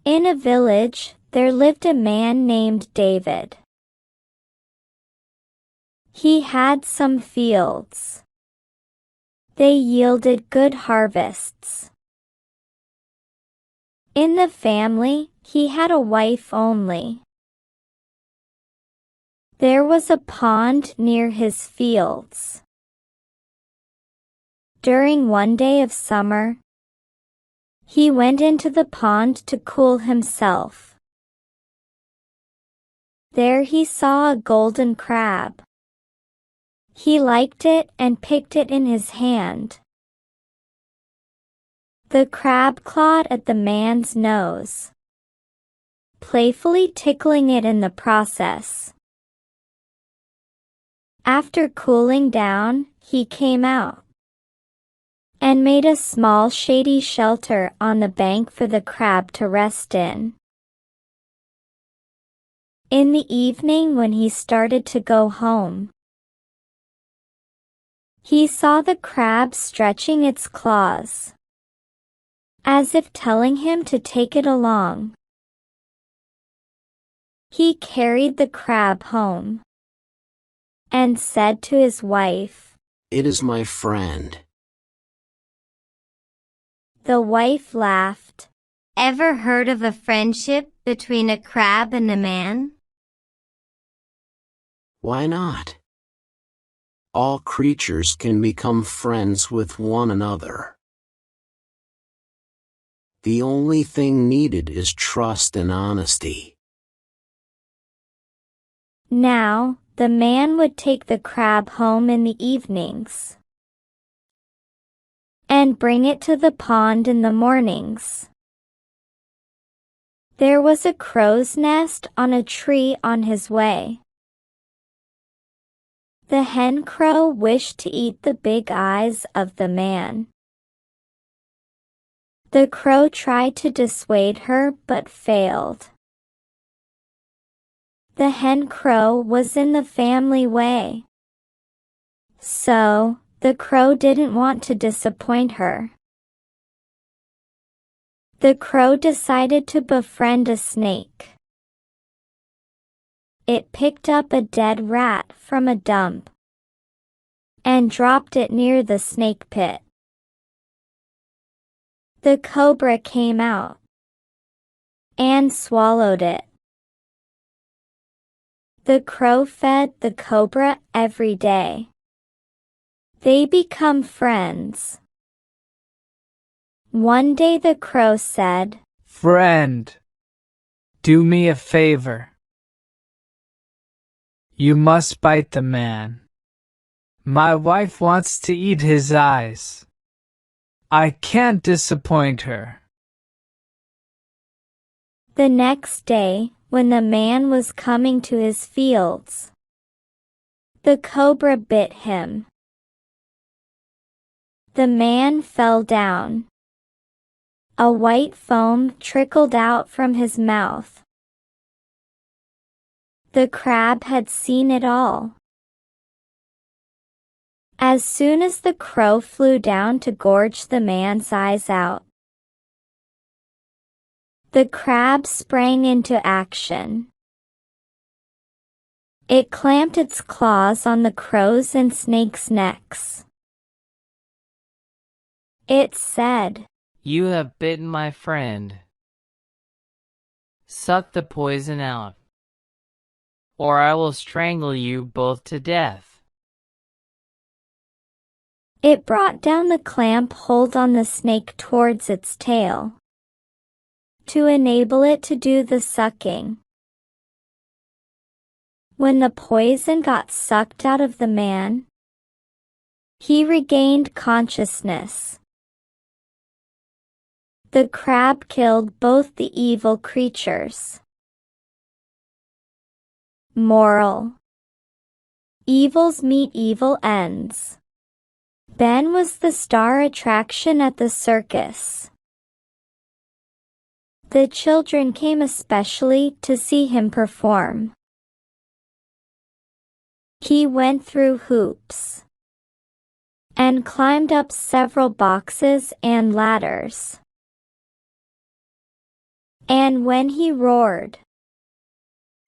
In a village, there lived a man named David. He had some fields. They yielded good harvests. In the family, he had a wife only. There was a pond near his fields. During one day of summer, he went into the pond to cool himself. There he saw a golden crab. He liked it and picked it in his hand. The crab clawed at the man's nose, playfully tickling it in the process. After cooling down, he came out and made a small shady shelter on the bank for the crab to rest in. In the evening, when he started to go home, he saw the crab stretching its claws, as if telling him to take it along. He carried the crab home and said to his wife, "It is my friend." The wife laughed. Ever heard of a friendship between a crab and a man? Why not? All creatures can become friends with one another. The only thing needed is trust and honesty. Now, the man would take the crab home in the evenings and bring it to the pond in the mornings. There was a crow's nest on a tree on his way. The hen crow wished to eat the big eyes of the man. The crow tried to dissuade her but failed. The hen crow was in the family way, so the crow didn't want to disappoint her. The crow decided to befriend a snake. It picked up a dead rat from a dump and dropped it near the snake pit. The cobra came out and swallowed it. The crow fed the cobra every day. They become friends. One day the crow said, "Friend, do me a favor. You must bite the man. My wife wants to eat his eyes. I can't disappoint her." The next day, when the man was coming to his fields, the cobra bit him. The man fell down. A white foam trickled out from his mouth. The crab had seen it all. As soon as the crow flew down to gorge the man's eyes out, the crab sprang into action. It clamped its claws on the crow's and snake's necks. It said, "You have bitten my friend. Suck the poison out, or I will strangle you both to death." It brought down the clamp hold on the snake towards its tail to enable it to do the sucking. When the poison got sucked out of the man, he regained consciousness. The crab killed both the evil creatures. Moral: evils meet evil ends. Ben was the star attraction at the circus. The children came especially to see him perform. He went through hoops and climbed up several boxes and ladders. And when he roared,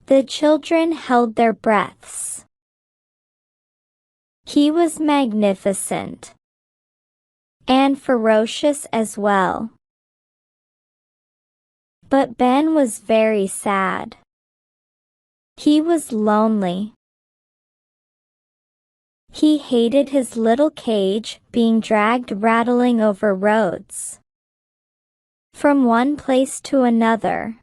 the children held their breaths. He was magnificent and ferocious as well. But Ben was very sad. He was lonely. He hated his little cage being dragged rattling over roads, from one place to another.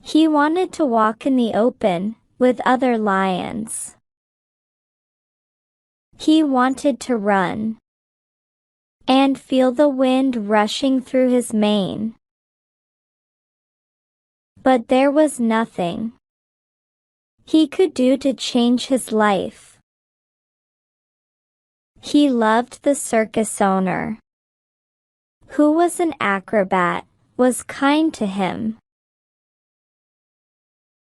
He wanted to walk in the open with other lions. He wanted to run and feel the wind rushing through his mane. But there was nothing he could do to change his life. He loved the circus owner, who was an acrobat, was kind to him.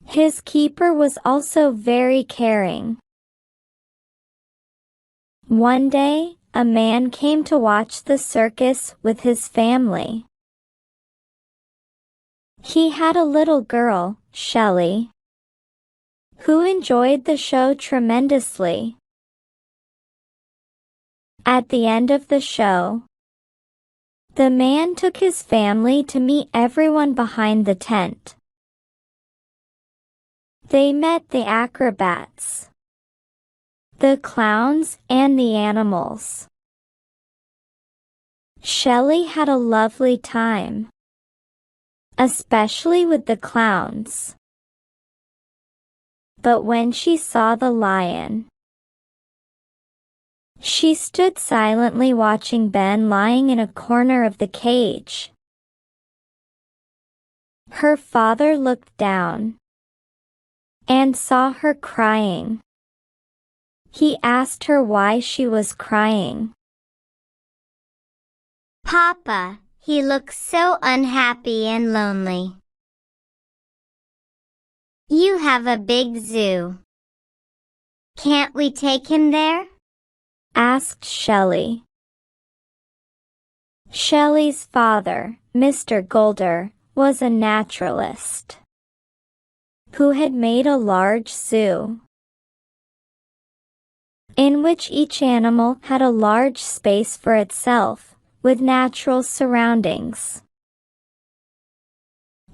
His keeper was also very caring. One day, a man came to watch the circus with his family. He had a little girl, Shelley, who enjoyed the show tremendously. At the end of the show, the man took his family to meet everyone behind the tent. They met the acrobats, the clowns, and the animals. Shelley had a lovely time, especially with the clowns. But when she saw the lion, she stood silently watching Ben lying in a corner of the cage. Her father looked down and saw her crying. He asked her why she was crying. Papa, he looks so unhappy and lonely. You have a big zoo. Can't we take him there? Asked Shelley. Shelley's father, Mr. Golder, was a naturalist who had made a large zoo in which each animal had a large space for itself, with natural surroundings.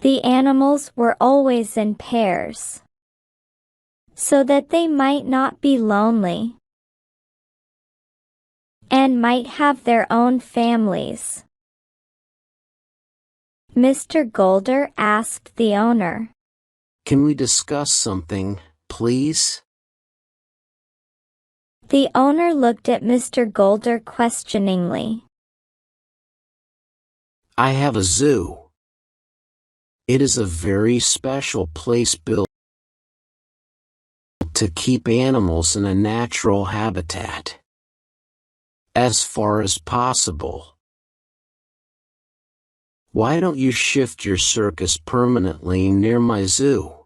The animals were always in pairs, so that they might not be lonely and might have their own families. Mr. Golder asked the owner, "Can we discuss something, please?" The owner looked at Mr. Golder questioningly. "I have a zoo. It is a very special place built to keep animals in a natural habitat, as far as possible. Why don't you shift your circus permanently near my zoo?"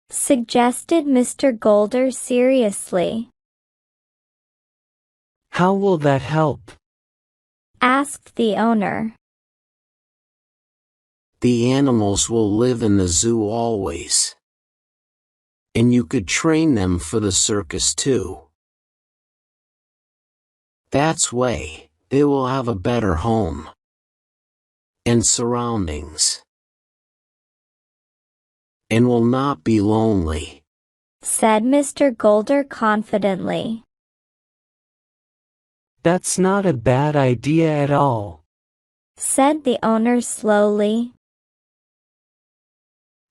Suggested Mr. Golder seriously. How will that help? Asked the owner. "The animals will live in the zoo always. And you could train them for the circus too. That's way, they will have a better home and surroundings, and will not be lonely," said Mr. Golder confidently. That's not a bad idea at all, said the owner slowly.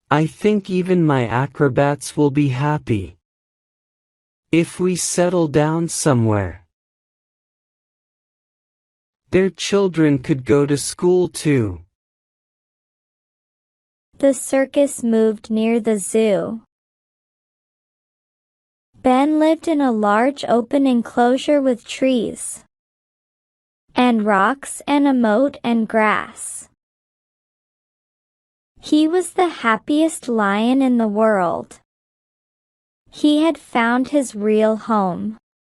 I think even my acrobats will be happy if we settle down somewhere. Their children could go to school too. The circus moved near the zoo. Ben lived in a large open enclosure with trees and rocks and a moat and grass. He was the happiest lion in the world. He had found his real home.